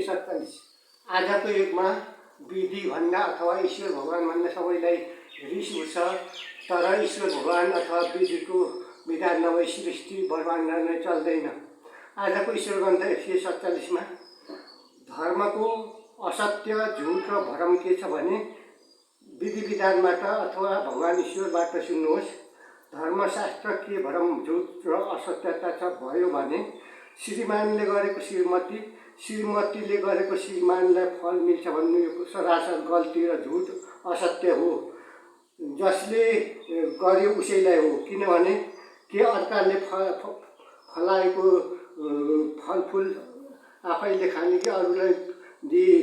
147 आजको युगमा विधि भन्दा अथवा ईश्वर भगवान भन्दा सबैलाई रिस उठ्छ। तर ईश्वर भगवान अथवा विधिको विधान नभई सृष्टि ब्रह्माण्ड नै चल्दैन। आजको ईश्वर ग्रन्थ 147 मा धर्मको असत्य झुट र भ्रम के छ भने विधि विधानबाट अथवा भगवान ईश्वरबाट सुन्नुहोस्। धर्मशास्त्र के भ्रम झुट र असत्यता छ भयो भने श्रीमानले गरेको श्रीमती, श्रीमतीले गरेको श्रीमानलाई फल मिल्छ भन्नु यो सरासर गल्ती र झुट असत्य हो। जसले गर्यो उसैलाई हो, किनभने के अर्काले फलाएको फलफुल आफैले खाने कि अरूलाई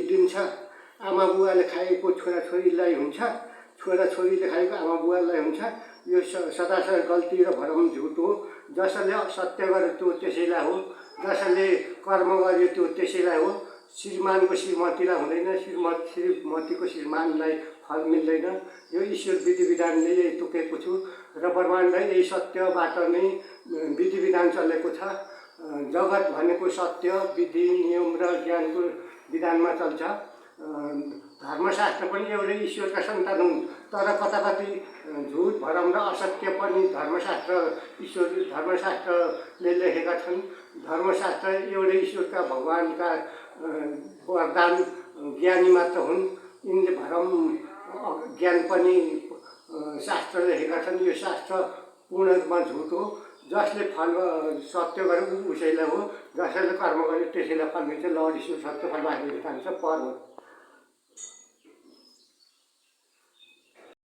दिन्छ। आमा बुवाले खाएको छोराछोरीलाई हुन्छ, छोराछोरीले खाएको आमा बुवालाई हुन्छ। यो सदासर गल्ती र भ्रम झुट हो। जसले सत्य गर्यो त्यो त्यसैलाई हो, जसले कर्म गर्यो त्यो त्यसैलाई हो। श्रीमानको श्रीमतीलाई हुँदैन, श्रीमतीको श्रीमानलाई फल मिल्दैन। यो ईश्वर विधि विधानले यही तोकेको छु र ब्रह्माण्ड यही सत्यबाट नै विधि विधान चलेको छ। जगत भनेको सत्य, विधि, नियम र ज्ञानको विधानमा चल्छ। धर्मशास्त्र पनि एउटै ईश्वरका सन्तान हुन्, तर कता कति झुट भ्रम र असत्य पनि धर्मशास्त्रले लेखेका छन्। धर्मशास्त्र एउटै ईश्वरका भगवानका वरदान ज्ञानी मात्र हुन्। यिनले भ्रम ज्ञान पनि शास्त्र लेखेका छन्। यो शास्त्र पूर्ण रूपमा झुट हो। जसले फल सत्य गर्यो उसैलाई हो, जसले कर्म गर्यो त्यसैलाई फल मिल्छ। लर्ड ईश्वर सत्य फल भाग्य जान्छ पर